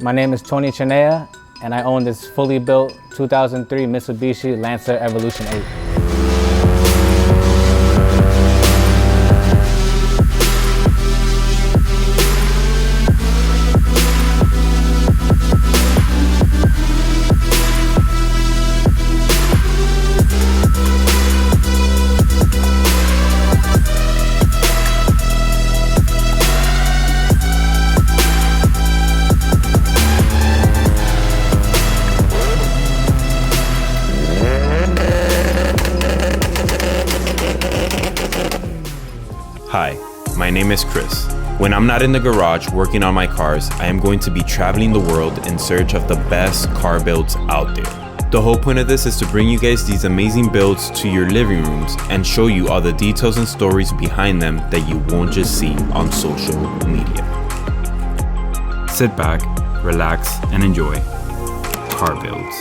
My name is Tony Chinea, and I own this fully built 2003 Mitsubishi Lancer Evolution 8. Hi, my name is Chris. When I'm not in the garage working on my cars, I am going to be traveling the world in search of the best car builds out there. The whole point of this is to bring you guys these amazing builds to your living rooms and show you all the details and stories behind them that you won't just see on social media. Sit back, relax, and enjoy car builds.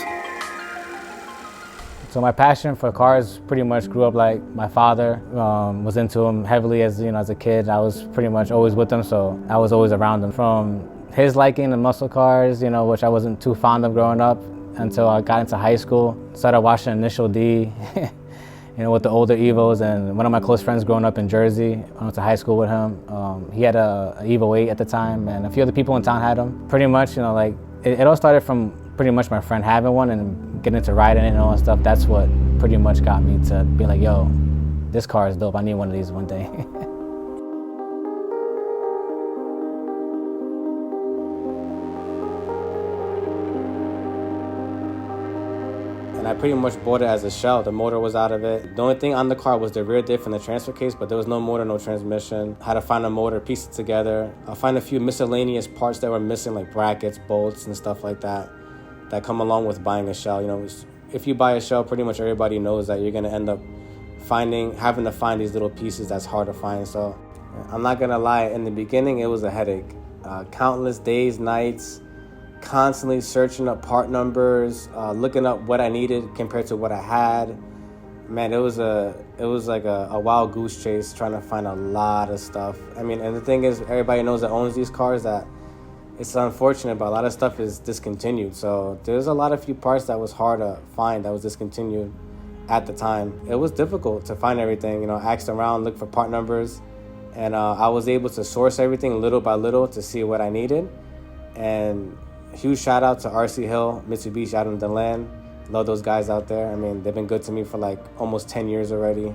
So my passion for cars pretty much grew up like my father was into them heavily as a kid. I was pretty much always with them, so I was always around them. From his liking the muscle cars, which I wasn't too fond of growing up until I got into high school. Started watching Initial D, with the older Evos, and one of my close friends growing up in Jersey, I went to high school with him. He had a Evo 8 at the time, and a few other people in town had them. Pretty much, it all started from pretty much my friend having one and getting into riding it and all that stuff. That's what pretty much got me to be like, yo, this car is dope. I need one of these one day. And I pretty much bought it as a shell. The motor was out of it. The only thing on the car was the rear diff and the transfer case, but there was no motor, no transmission. Had to find a motor, piece it together. I'll find a few miscellaneous parts that were missing, like brackets, bolts, and stuff like that come along with buying a shell. If you buy a shell, pretty much everybody knows that you're gonna end up having to find these little pieces that's hard to find. So I'm not gonna lie, in the beginning, it was a headache. Countless days, nights, constantly searching up part numbers, looking up what I needed compared to what I had. Man, it was like a wild goose chase trying to find a lot of stuff. And the thing is, everybody knows that owns these cars that it's unfortunate, but a lot of stuff is discontinued. So there's a lot of few parts that was hard to find that was discontinued at the time. It was difficult to find everything. I asked around, looked for part numbers, and I was able to source everything little by little to see what I needed. And huge shout out to RC Hill, Mitsubishi out in DeLand. Love those guys out there. They've been good to me for like almost 10 years already.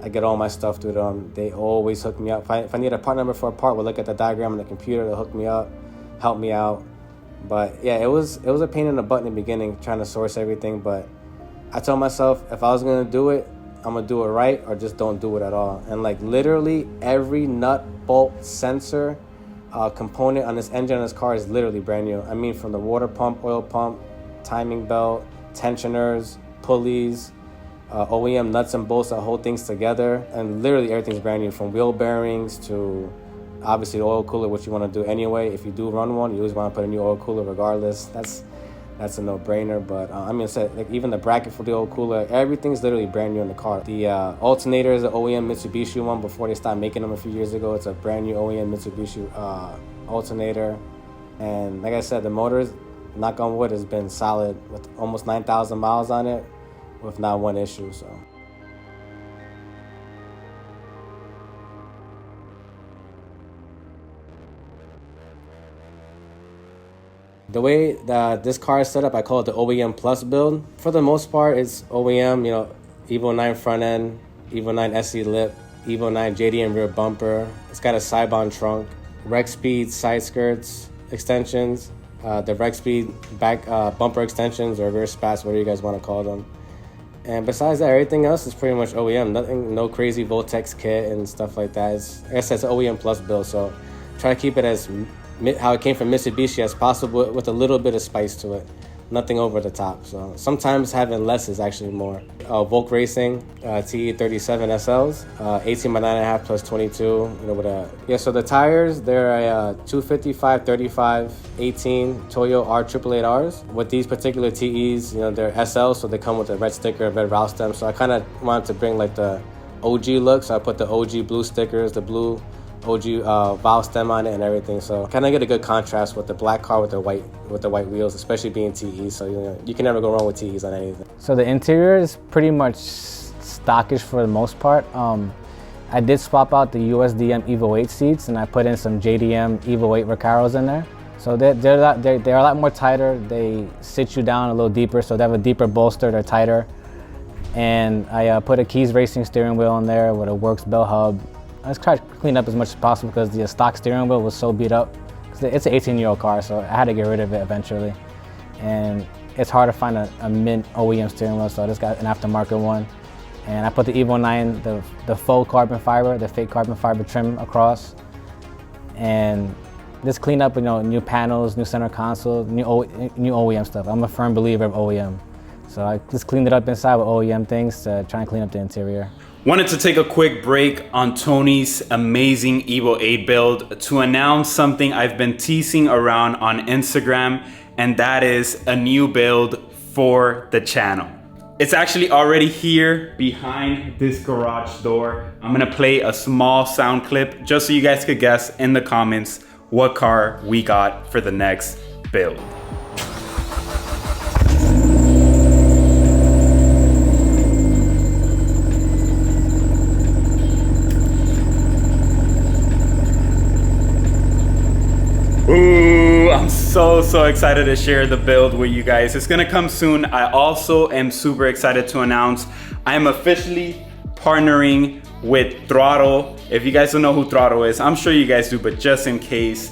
I get all my stuff through them. They always hook me up. If I need a part number for a part, we'll look at the diagram on the computer. They'll hook me up, help me out. But yeah, it was a pain in the butt in the beginning trying to source everything. But I told myself, if I was gonna do it, I'm gonna do it right, or just don't do it at all. And like literally every nut, bolt, sensor, component on this engine on this car is literally brand new. From the water pump, oil pump, timing belt, tensioners, pulleys, OEM nuts and bolts that hold things together, and literally everything's brand new, from wheel bearings to obviously the oil cooler, which you want to do anyway. If you do run one, you always want to put a new oil cooler regardless. That's a no-brainer. But even the bracket for the oil cooler, everything's literally brand new in the car. The alternator is an OEM Mitsubishi one before they stopped making them a few years ago. It's a brand new OEM Mitsubishi alternator. And like I said, the motor, knock on wood, has been solid with almost 9,000 miles on it with not one issue. So. The way that this car is set up, I call it the OEM Plus build. For the most part, it's OEM, Evo 9 front end, Evo 9 SE lip, Evo 9 JDM rear bumper. It's got a Cybon trunk, Rec Speed side skirts, extensions, the Rec Speed back bumper extensions or rear spats, whatever you guys want to call them. And besides that, everything else is pretty much OEM. No crazy Voltex kit and stuff like that. It's an OEM Plus build, so try to keep it as how it came from Mitsubishi as possible, with a little bit of spice to it. Nothing over the top. So sometimes having less is actually more. Volk Racing TE37 SLs, 18 by 9.5 plus 22. So the tires, they're a 255, 35, 18 Toyo R888Rs. With these particular TEs, they're SLs, so they come with a red sticker, red route stem. So I kind of wanted to bring like the OG look, so I put the OG blue stickers, the blue OG valve stem on it and everything. So kind of get a good contrast with the black car with the white wheels, especially being TE. So you can never go wrong with TEs on anything. So the interior is pretty much stockish for the most part. I did swap out the USDM Evo 8 seats and I put in some JDM Evo 8 Recaros in there. So they're a lot more tighter. They sit you down a little deeper, so they have a deeper bolster, they're tighter. And I put a Keys Racing steering wheel in there with a Works bell hub. I just tried to clean up as much as possible because the stock steering wheel was so beat up. It's an 18-year-old car, so I had to get rid of it eventually. And it's hard to find a mint OEM steering wheel, so I just got an aftermarket one. And I put the Evo 9, the faux carbon fiber, the fake carbon fiber trim across. And just clean up, new panels, new center console, new OEM stuff. I'm a firm believer of OEM. So I just cleaned it up inside with OEM things to try and clean up the interior. Wanted to take a quick break on Tony's amazing Evo 8 build to announce something I've been teasing around on Instagram, and that is a new build for the channel. It's actually already here behind this garage door. I'm gonna play a small sound clip just so you guys could guess in the comments what car we got for the next build. Ooh, I'm so excited to share the build with you guys. It's gonna come soon. I also am super excited to announce I'm officially partnering with Throttle. If you guys don't know who Throttle is, I'm sure you guys do, but just in case,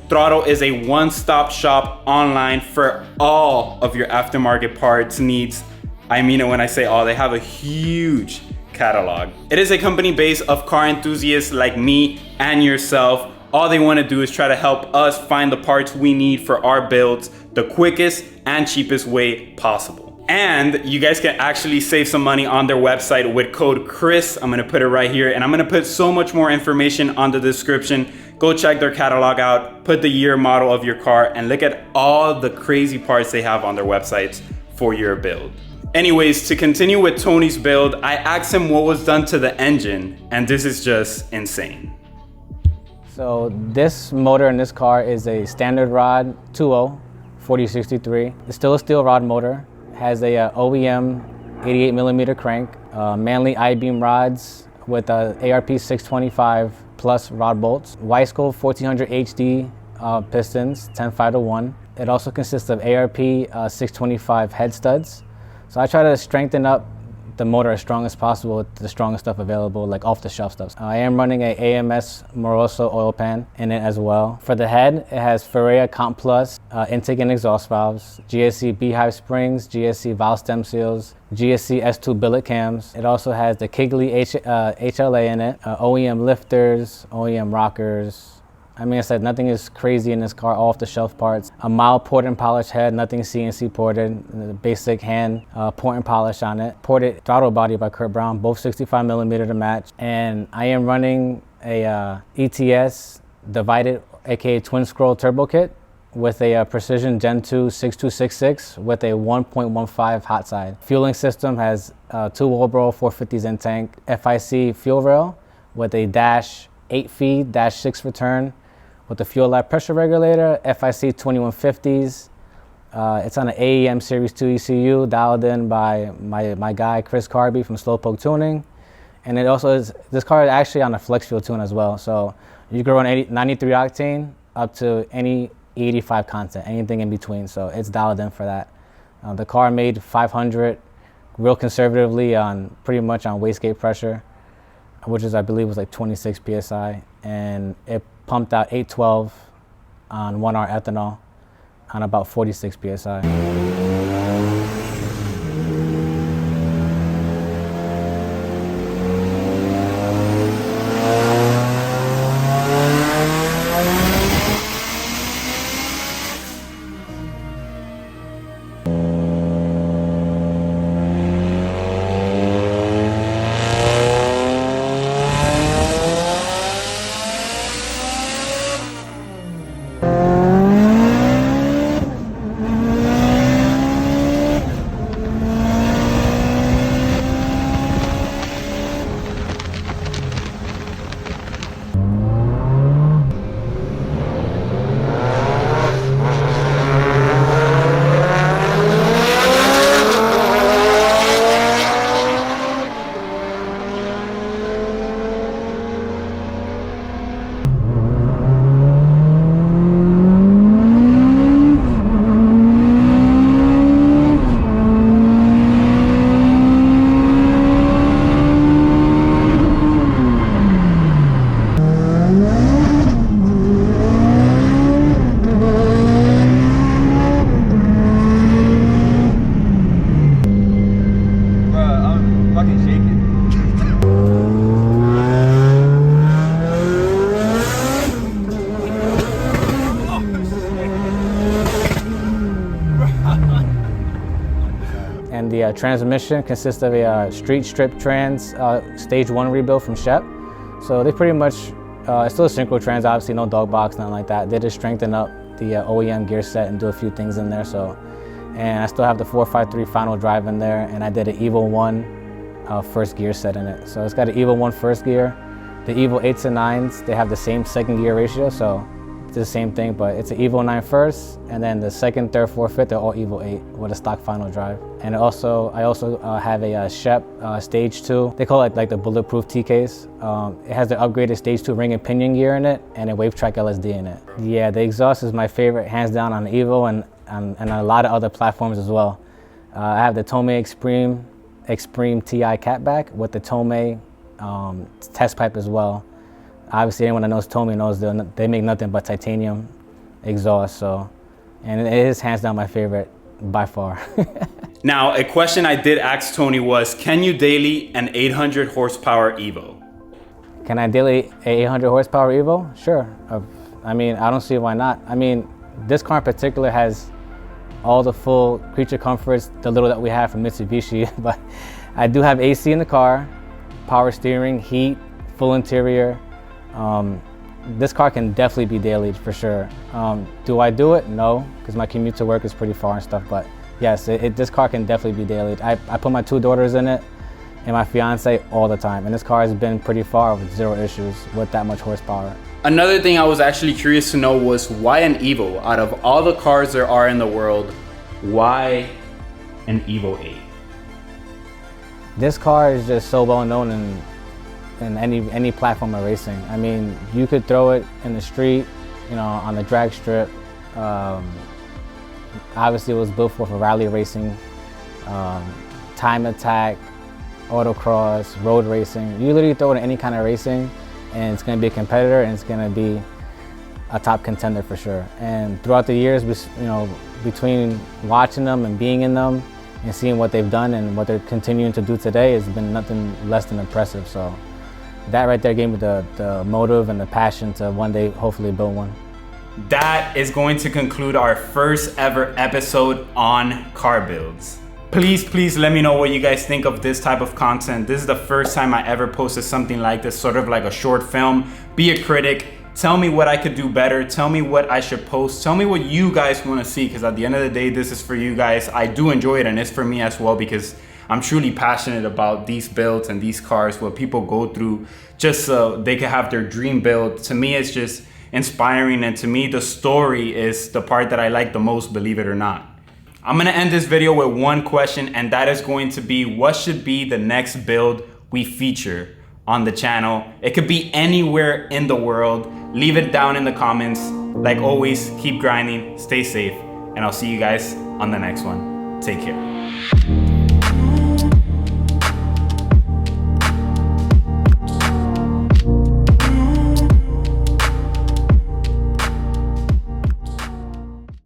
Throttle is a one-stop shop online for all of your aftermarket parts needs. I mean it when I say all. They have a huge catalog. It is a company based of car enthusiasts like me and yourself. All they want to do is try to help us find the parts we need for our builds the quickest and cheapest way possible. And you guys can actually save some money on their website with code Chris. I'm going to put it right here, and I'm going to put so much more information on the description. Go check their catalog out, put the year model of your car, and look at all the crazy parts they have on their websites for your build. Anyways, to continue with Tony's build, I asked him what was done to the engine, and this is just insane. So this motor in this car is a standard rod 2.0 4063. It's still a steel rod motor. Has a OEM 88 millimeter crank, manly I-beam rods with ARP 625 plus rod bolts, Wiseco 1400 HD pistons, 10-5-1. It also consists of ARP 625 head studs. So I try to strengthen up the motor as strong as possible with the strongest stuff available, like off-the-shelf stuff. I am running a AMS Moroso oil pan in it as well. For the head, it has Ferrea Comp Plus intake and exhaust valves, GSC Beehive springs, GSC valve stem seals, GSC S2 billet cams. It also has the Kigley HLA in it, OEM lifters, OEM rockers. I mean, I said nothing is crazy in this car, all off-the-shelf parts. A mild port and polish head, nothing CNC ported. The basic hand port and polish on it. Ported throttle body by Kurt Brown, both 65 millimeter to match. And I am running a ETS divided, aka twin scroll turbo kit with a Precision Gen 2 6266 with a 1.15 hot side. Fueling system has two Walbro 450s in tank, FIC fuel rail with a dash 8 feed, dash 6 return, with the fuel lab pressure regulator, FIC 2150s. It's on an AEM Series 2 ECU dialed in by my guy Chris Carby from Slowpoke Tuning. And it also is, this car is actually on a flex fuel tune as well. So you can run 93 octane up to any 85 content, anything in between. So it's dialed in for that. The car made 500 real conservatively on pretty much on wastegate pressure, which is, I believe, was like 26 PSI. And it pumped out 812 on 1R ethanol on about 46 PSI. And the transmission consists of a street strip trans stage 1 rebuild from Shep. So they pretty much, it's still a synchro trans, obviously no dog box, nothing like that. They just strengthen up the OEM gear set and do a few things in there. So, and I still have the 453 final drive in there, and I did an Evo 1 first gear set in it. So it's got an Evo 1 first gear. The Evo 8s and 9s, they have the same second gear ratio, so it's the same thing, but it's an Evo 9 first, and then the second, third, fourth, fifth, they're all Evo 8 with a stock final drive. And I also have a Shep Stage 2. They call it like the bulletproof TKs. It has the upgraded Stage 2 ring and pinion gear in it, and a Wave Track LSD in it. Yeah, the exhaust is my favorite, hands down, on the Evo and a lot of other platforms as well. I have the Tomei Extreme TI catback with the Tomei test pipe as well. Obviously, anyone that knows Tomei knows they make nothing but titanium exhaust. So, and it is hands down my favorite by far. Now, a question I did ask Tony was, can you daily an 800 horsepower Evo? Can I daily a 800 horsepower Evo? Sure. I mean, I don't see why not. I mean, this car in particular has all the full creature comforts, the little that we have from Mitsubishi, but I do have AC in the car, power steering, heat, full interior. This car can definitely be dailied for sure. Do I do it? No, because my commute to work is pretty far and stuff, but yes, this car can definitely be dailied. I put my 2 daughters in it and my fiance all the time, and this car has been pretty far with 0 issues with that much horsepower. Another thing I was actually curious to know was, why an Evo? Out of all the cars there are in the world, why an Evo 8? This car is just so well known in any platform of racing. I mean, you could throw it in the street, you know, on the drag strip. Obviously, it was built for rally racing, time attack, autocross, road racing. You literally throw it in any kind of racing, and it's going to be a competitor, and it's going to be a top contender for sure. And throughout the years, you know, between watching them and being in them and seeing what they've done and what they're continuing to do today, has been nothing less than impressive. So that right there gave me the motive and the passion to one day hopefully build one. That is going to conclude our first ever episode on car builds. Please let me know what you guys think of this type of content. This is the first time I ever posted something like this, sort of like a short film. Be a critic. Tell me what I could do better. Tell me what I should post. Tell me what you guys want to see, because at the end of the day, this is for you guys. I do enjoy it, and it's for me as well, because I'm truly passionate about these builds and these cars, what people go through just so they can have their dream build. To me, it's just inspiring, and to me, the story is the part that I like the most, believe it or not. I'm gonna end this video with one question, and that is going to be, what should be the next build we feature on the channel? It could be anywhere in the world. Leave it down in the comments. Like always, keep grinding, stay safe, and I'll see you guys on the next one. Take care.